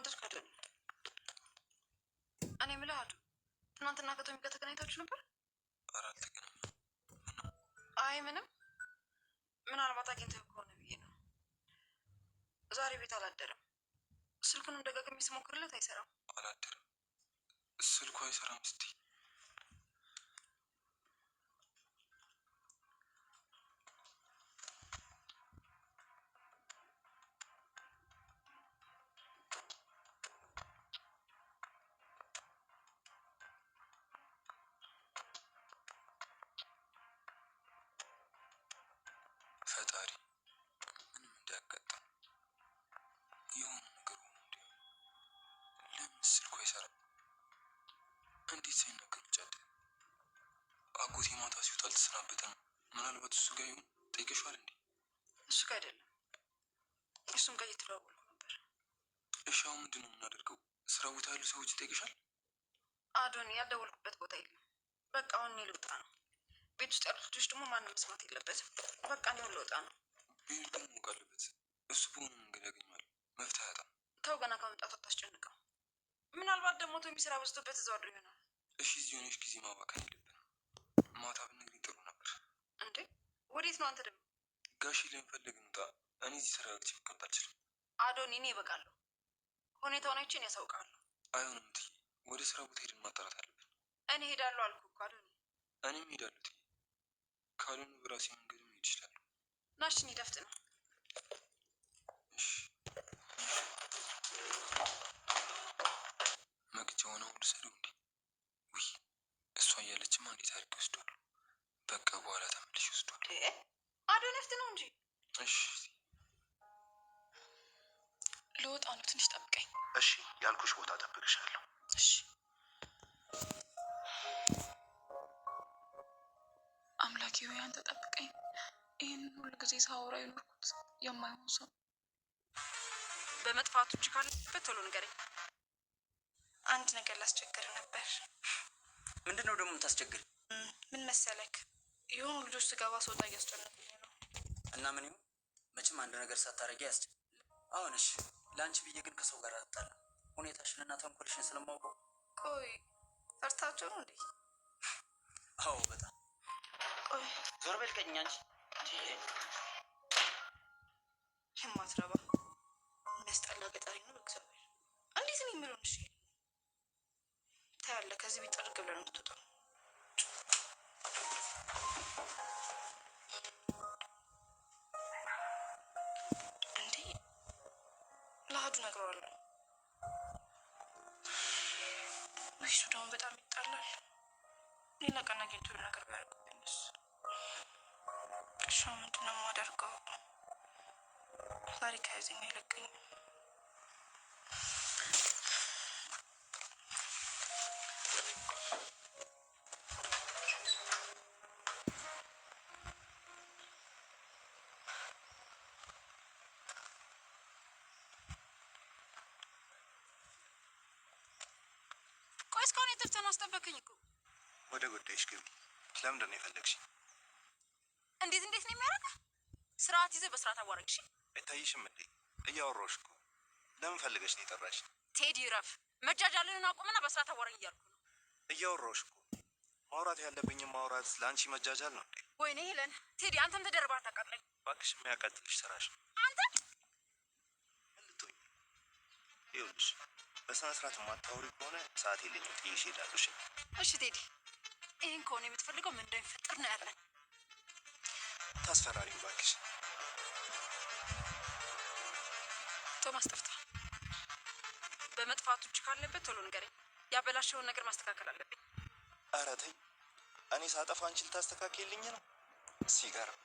አደርክ አይደል? እኔ የምልህ አዱ፣ ትናንትና ከቶሚ ጋር ተገናኝታችሁ ነበር? ኧረ አልተገናኘንም። አይ ምንም፣ ምናልባት አግኝተህ ከሆነ ብዬ ነው። ዛሬ ቤት አላደረም። ስልኩንም ደጋግሜ ስሞክርለት አይሰራም። አላደረም? ስልኩ አይሰራም? እስቲ ፈጣሪ ምንም እንዳያጋጥም የሆነ ነገር ሆኖ እንዲሆን። ለምን ስልኩ አይሰራም? እንዴት ሳይነገር ጫደ? አጎቴ ማታ ሲወጣ አልተሰናበተም። ምናልባት እሱ ጋር ይሆን? ጠይቀሽዋል እንዴ? እሱ ጋር አይደለም፣ እሱም ጋር እየተደዋወልኩ ነበር። እሺ አሁን ምንድን ነው የምናደርገው? ስራ ቦታ ያሉ ሰዎች ይጠይቅሻል? አዶኒ፣ ያልደወልኩበት ቦታ የለም። በቃ አሁን እኔ ልውጣ ነው። ቤት ውስጥ ያሉት ልጆች ደግሞ ማንም መስማት የለበትም። በቃ እኔ ልውጣ ነው። ቤት ደግሞ ማወቅ አለበት። እሱ በሆነ መንገድ ያገኘዋል። መፍትሄ ያጣ። ተው፣ ገና ከመምጣቱ አታስጨንቀው። ምናልባት ደግሞ ቶሚ ስራ በዝቶበት እዛው አድሮ ይሆናል። እሺ እዚህ ሆነሽ ጊዜ ማባከን የለብንም። ማታ ብንግሪኝ ጥሩ ነበር። እንዴ ወዴት ነው አንተ ደግሞ? ጋሺ ለመፈለግ እንውጣ። እኔ እዚህ ተረጋግቼ መቀመጥ አልችልም። አዶኒ፣ እኔ እበቃለሁ። ሁኔታውን አይቼ እኔ ያሳውቃለሁ። አይሆንም እትዬ፣ ወደ ስራ ቦታ ሄደን ማጣራት አለብን። እኔ ሄዳለሁ አልኩህ እኮ አዶኒ። እኔም ሄዳለሁ እትዬ። ካልሆነ በራሴ መንገድ መሄድ እችላለሁ። ናሽን ይደፍት ነው። እሺ መግጃውን አሁን ልሰደው እንዴ? ውይ እሷ እያለችማ እንዴት አድርጌ ወስዷል። በቃ በኋላ ተመልሼ ወስዷል። አዶ ነፍት ነው እንጂ። እሺ ልወጣ ነው፣ ትንሽ ጠብቀኝ። እሺ ያልኩሽ ቦታ ጠብቅሻለሁ። እሺ አምላኬ ሆይ አንተ ጠብቀኝ። ይህን ሁሉ ጊዜ ሳወራ የኖርኩት የማይሆን ሰው በመጥፋቱ እጅ ካለበት ቶሎ ንገረኝ። አንድ ነገር ላስቸግር ነበር። ምንድን ነው ደግሞ የምታስቸግር? ምን መሰለክ፣ የሆኑ ልጆች ስገባ ስወጣ እያስጨነቁኝ ነው። እና ምን ይሁን መቼም አንድ ነገር ሳታረጊ ያስችል። አሁን እሺ ለአንቺ ብዬ ግን ከሰው ጋር አጣላ ሁኔታሽን እና ተንኮልሽን ስለማውቀው። ቆይ ፈርታቸው ነው እንዴ? አዎ በጣም። ቆይ ዞር በል ቀኝ አንቺ የማትረባ የሚያስጠላ ገጣሪ ነው። በእግዚአብሔር እንዴት ነው የሚለውን? እሺ ታያለህ፣ ከዚህ ቤት ጠርግ ብለህ ነው የምትወጣው። እንዴ ለአዱ እነግረዋለሁ። እሱ ደግሞ በጣም ይጣላል። ሌላ ቀን አግኝቶ ነገር ቢያደርግብኝስ? እሺ ምንድን ነው የማደርገው? ዛሬ ከያዘኝ አይለቀኝም። ቆይ እስካሁን የተርተን አስጠበቅኝ እኮ። ወደ ጉዳይሽ ግቢ። ለምንድን ነው የፈለግሽኝ? እንዴት ነው የሚያደርግ? ስርዓት ይዘህ በስርዓት አዋራኝ። አይታይሽም እንዴ? እያወራሁሽ እኮ። ለምን ፈልገሽ ነው የጠራሽ? ቴዲ ረፍ፣ መጃጃልን አቁምና በስርዓት አዋራኝ እያልኩ ነው። እያወራሁሽ እኮ። ማውራት ያለብኝም ማውራት ለአንቺ መጃጃል ነው እንዴ? ወይኔ ሄለን፣ ቴዲ አንተም ተደርባ ታቃጥለኝ። እባክሽ የሚያቃጥልሽ ስራሽ ነው። አንተ ምን ልትሆኝ? ይኸውልሽ በስነ ስርዓት የማታወሪ ከሆነ ሰዓት የለኝም፣ ጥዬሽ እሄዳለሁ። እሺ ቴዲ፣ ይህን ከሆነ የምትፈልገው ምን እንደሚፈጠር ነው ያለን። ታስፈራሪኝ እባክሽ። ቶማስ ጠፍቷል። በመጥፋቱ እጅ ካለበት ቶሎ ንገረኝ። ያበላሸውን ነገር ማስተካከል አለብኝ። ኧረ ተይ፣ እኔ ሳጠፋ አንቺ ልታስተካክልኝ ነው? ሲገርም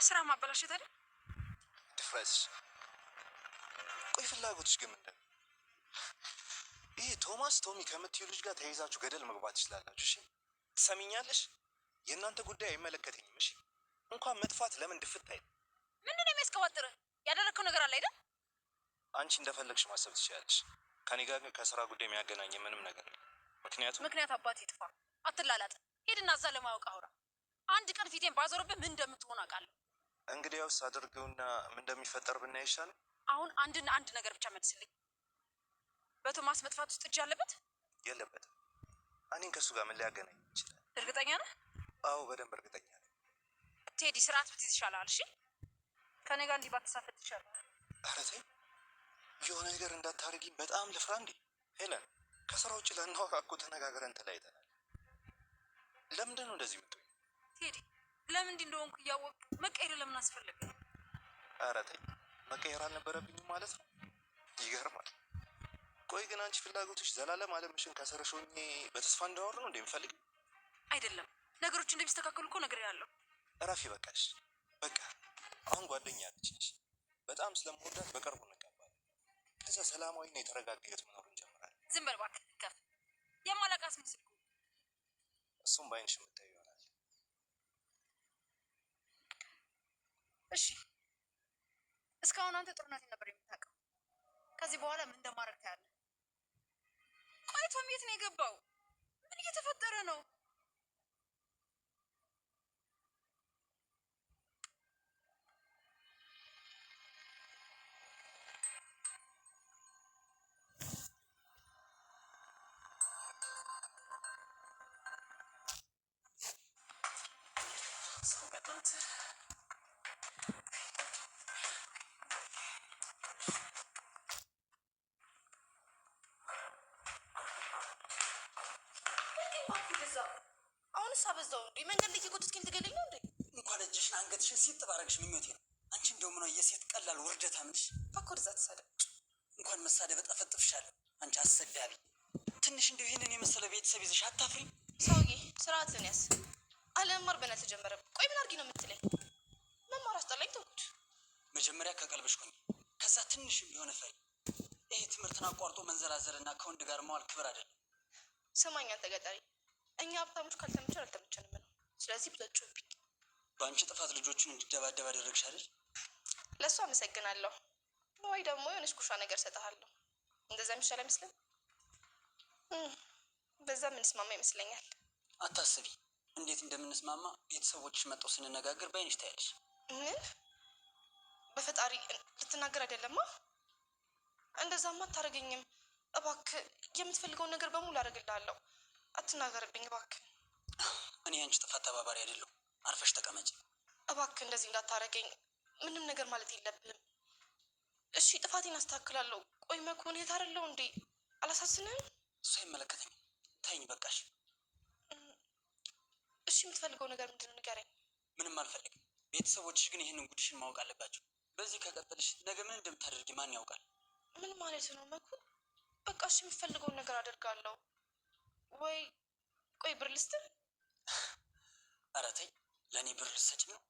ስራ ማበላሸት አይደል? ድፍረትሽ። ቆይ ፍላጎትሽ ግን ምንድን ነው? ይሄ ቶማስ ቶሚ ከምትዩ ልጅ ጋር ተያይዛችሁ ገደል መግባት ትችላላችሁ። እሺ ትሰሚኛለሽ? የእናንተ ጉዳይ አይመለከተኝም። እሺ እንኳን መጥፋት ለምን ድፍት አይል? ምንድን ነው የሚያስቀባጥርህ? ያደረግከው ነገር አለ አይደል? አንቺ እንደፈለግሽ ማሰብ ትችላለሽ። ከኔ ጋር ግን ከስራ ጉዳይ የሚያገናኝ ምንም ነገር የለም። ምክንያት አባቴ ይጥፋ። አትላላጥ። ሄድና እዛ ለማወቅ አውራ። አንድ ቀን ፊቴን ባዞርብህ ምን እንደምትሆን አውቃለሁ። እንግዲያውስ አድርገውና ምን እንደሚፈጠር ብናይ ይሻላል። አሁን አንድ ነገር ብቻ መልስልኝ። በቶማስ መጥፋት ውስጥ እጅ አለበት? የለበትም። እኔን ከእሱ ጋር ምን ሊያገናኝ ይችላል? እርግጠኛ ነህ? አዎ በደንብ እርግጠኛ ነኝ። ቴዲ ስርዓት ብትይዝ ይሻላል። እሺ ከኔ ጋር እንዲህ ባትሳፈጥ ይሻላል። ኧረ ተይ፣ የሆነ ነገር እንዳታደርጊኝ በጣም ልፍራ እንዴ? ሄለን፣ ከስራ ውጭ ላናወራ እኮ ተነጋግረን ተለያይተናል። ለምንድን ነው እንደዚህ የምትሆኝ? ቴዲ ለምን እንዲህ እንደሆንኩ እያወቅ መቀየር ለምን አስፈለገ? ኧረ ተይ፣ መቀየር አልነበረብኝም ማለት ነው። ይገርማል። ቆይ ግን አንቺ ፍላጎቶች ዘላለም አለምሽን ከስርሽ ሆኜ በተስፋ እንዳወር ነው እንደምፈልግ? አይደለም፣ ነገሮች እንደሚስተካከሉ እኮ ነግሬሃለሁ። እረፊ በቃሽ። በቃ አሁን ጓደኛ ያለችሽ በጣም ስለምወዳት በቅርቡ እንቀባለን። ከዛ ሰላማዊና የተረጋጋ ህይወት መኖር እንጀምራለን። ዝም በል እባክህ። ከፍ የማላውቃት ምስል እሱም በአይንሽ የምታዩ ይሆናል። እሺ እስካሁን አንተ ጥሩነት ነበር የምታውቀው። ከዚህ በኋላ ምን እንደማደርግ ታያለህ። ቆይ ቶም የት ነው የገባው? ምን እየተፈጠረ ነው? አሁንስ አበዛው እንዴ? መንገድ ላይ እየጎተትከኝ ትገለኝ ነው እንዴ? እንኳን እጅሽን አንገትሽን ሲጥ ባረግሽ ምኞቴ ነው። አንቺ እንደው ምነው የሴት ቀላል ውርደታ ምንሽ? እባክህ ወደዛ ተሳደብ። እንኳን መሳደብ ጠፈጥፍሻለሁ። አንቺ አሰዳቢ! ትንሽ እንደው ይሄንን የመሰለ ቤተሰብ ይዘሽ አታፍሪ? ሰውዬ ስርዓትን ያዝ። አለመማር በእኔ አልተጀመረም። ቆይ ምን አድርጊ ነው የምትለኝ? መማር አስጠላኝ፣ ተውኩት። መጀመሪያ ከቀልብሽ ኩኝ፣ ከዛ ትንሽም ቢሆን ፈሪ። ይሄ ትምህርትን አቋርጦ መንዘላዘልና ከወንድ ጋር መዋል ክብር አይደለም። ስማኝ አንተ ገጠሪ፣ እኛ ሀብታሞች ካልተመቸን አልተመቸንም ነው። ስለዚህ ብትጮህብኝ። በአንቺ ጥፋት ልጆቹን እንዲደባደብ አደረግሽ አይደል? ለእሱ አመሰግናለሁ። ወይ ደግሞ የሆነች ጉሻ ነገር ሰጠሃለሁ። እንደዛ የሚሻል አይመስልም? በዛ ምንስማማ ይመስለኛል። አታስቢ፣ እንዴት እንደምንስማማ ቤተሰቦችሽ መጥተው ስንነጋገር በአይንሽ ታያለሽ። ምን? በፈጣሪ ልትናገር አይደለማ? እንደዛማ አታደርገኝም። እባክህ የምትፈልገውን ነገር በሙሉ አደርግልሃለሁ። አትናገርብኝ እባክህ። እኔ አንቺ ጥፋት ተባባሪ አይደለሁም። አርፈሽ ተቀመጪ እባክህ። እንደዚህ እንዳታደርገኝ። ምንም ነገር ማለት የለብህም እሺ? ጥፋቴን አስተካክላለሁ። ቆይ መኩ ሁኔታ አይደለው እንዴ? አላሳዝንህም? እሱ አይመለከተኝም። ተይኝ በቃሽ። እሺ የምትፈልገው ነገር ምንድን ነው? ንገረኝ። ምንም አልፈልግም። ቤተሰቦችሽ ግን ይህንን ጉድሽን ማወቅ አለባቸው። በዚህ ከቀጠልሽ ነገ ምን እንደምታደርጊ ማን ያውቃል? ምን ማለት ነው መኩ? በቃ እሺ የምትፈልገውን ነገር አደርጋለሁ። ወይ ቆይ ብር ልስጥህ? ኧረ ተይ፣ ለእኔ ብር ልትሰጪኝ ነው?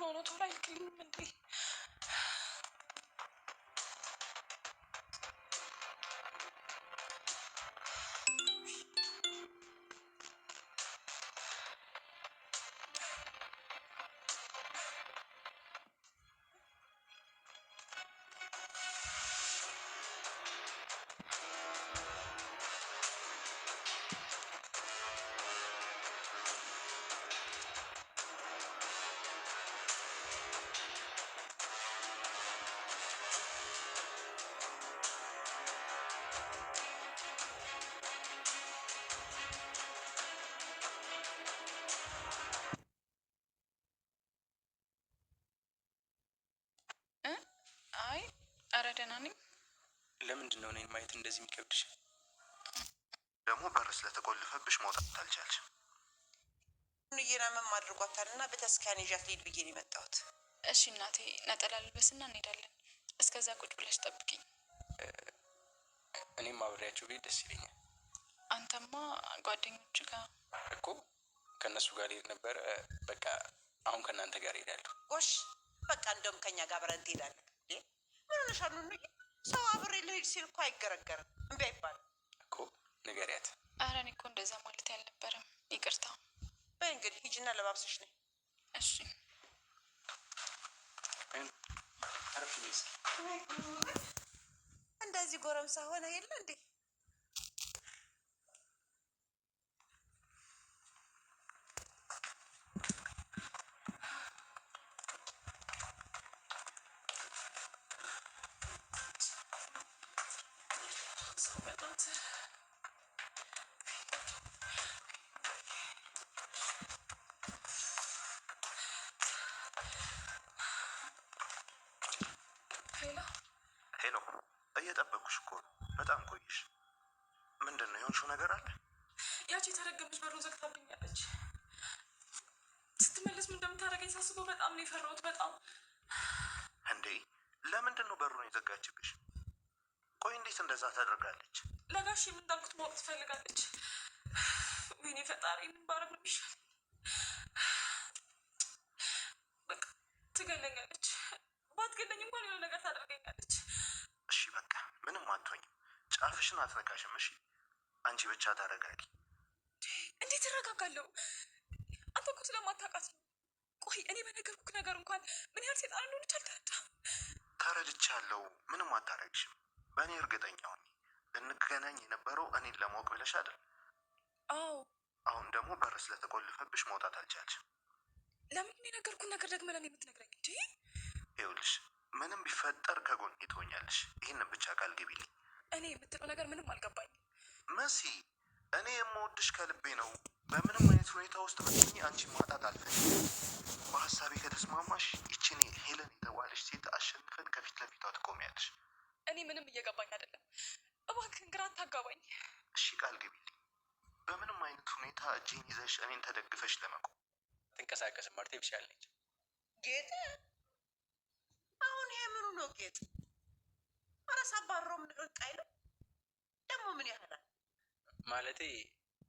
ሆኖ ቶሎ አይልክልኝም እንዴ? አይ ኧረ ደህና ነኝ። ለምንድን ነው እኔን ማየት እንደዚህ የሚከብድሽ? ደግሞ በር ስለተቆልፈብሽ መውጣት አልቻልሽም። እየናመም አድርጓታል እና በተስካን ይዣት ልሂድ ብዬ ነው የመጣሁት። እሺ እናቴ ነጠላ ልበስና እንሄዳለን። እስከዛ ቁጭ ብለሽ ጠብቂኝ። እኔም አብሬያቸው ብሄድ ደስ ይለኛል። አንተማ ጓደኞች ጋር እኮ ከእነሱ ጋር ሄድ ነበረ። በቃ አሁን ከእናንተ ጋር ሄዳለሁ። ጎሽ በቃ እንደውም ከኛ ጋር አብረን ትሄዳለህ። ምን ሆነሻል ኑኑዬ? ሰው አብሬ ልሄድ ሲል እኮ አይገረገርም፣ እምቢ አይባልም እኮ ንገሪያት። ኧረ እኔ እኮ እንደዛ ማለት አልነበረም፣ ይቅርታ። በይ እንግዲህ ሂጂና ለባብሰሽ ነይ። እሺ እንደዚህ ጎረምሳ ሆነ የለ እንዴ? ሄሎ፣ እየጠበኩሽ እኮ ነው። በጣም ቆይሽ። ምንድን ነው የሆንሽው ነገር አለ? ያቺ የተረገመች በሩን ዘግታብኛለች። ስትመለስ ምን እንደምታደርገኝ ሳስበው በጣም ነው የፈራሁት። በጣም እንዴ፣ ለምንድን ነው በሩን የዘጋችብሽ? ቆይ እንዴት እንደዛ ታደርጋለች? ለጋሽ ምን እንዳልኩት ማወቅ ትፈልጋለች። ወይኔ ፈጣሪ፣ ምን ባረግ ነው የሚሻል? በቃ ትገለኛለች። ባትገለኝ እንኳን የሆነ ነገር ታደርገኛለች። እሺ በቃ ምንም አትሆኝም። ጫፍሽን አትነካሽም። እሺ አንቺ ብቻ ታረጋጊ። እንዴት እረጋጋለሁ? አንተ እኮ ስለማታውቃት ነው። ቆይ እኔ በነገርኩህ ነገር እንኳን ምን ያህል ሴጣን እንደሆነች አልተረዳህም። ተረድቻለሁ። ምንም አታረግሽም። በእኔ እርግጠኛ ሁኚ። ልንገናኝ የነበረው እኔን ለማወቅ ብለሽ አይደል? አዎ። አሁን ደግሞ በር ስለተቆልፈብሽ መውጣት አልቻልሽም። ለምን የነገርኩህን ነገር ደግመህ ለእኔ የምትነግረኝ እንዴ? ይኸውልሽ ምንም ቢፈጠር ከጎኔ ትሆኛለሽ። ይህንን ብቻ ቃል ግቢልኝ። እኔ የምትለው ነገር ምንም አልገባኝም መሲ። እኔ የምወድሽ ከልቤ ነው። በምንም አይነት ሁኔታ ውስጥ ብትሆኚ አንቺ ማጣት አልፈልግም። በሀሳቤ ከተስማማሽ ይችን ሄለን የተባለች ሴት አሸንፈን ከፊት ለፊቷ ትቆሚያለሽ። እኔ ምንም እየገባኝ አይደለም። እባክህን ግራ አታጋባኝ። እሺ ቃል ግቢልኝ። በምንም አይነት ሁኔታ እጄን ይዘሽ እኔን ተደግፈሽ ለመቆም። ትንቀሳቀስም አርቴፊሻል ነች። ጌጥ አሁን ይሄ ምኑ ነው ጌጥ? አራስ አባረው ምን እቃይ ነው ደግሞ? ምን ያህላል ማለቴ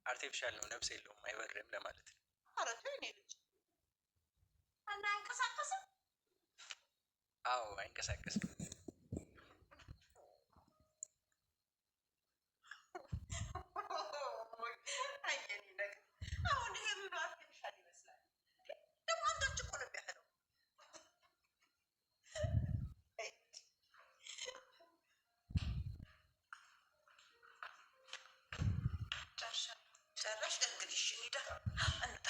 አርቴፊሻል ነው፣ ነፍስ የለውም፣ አይበርም ለማለት ነው። ኧረ ተይ እኔ ልጅ እና አይንቀሳቀስም። አዎ አይንቀሳቀስም። አየኔ ነገር አሁን ይሄ ምኑ አርቲፊሻል ይመስላል? ደግሞ አንዳች እኮ ነው የሚያህለው። ጨረሽ እንግዲህ እሺ እንሂዳ እንውጣ።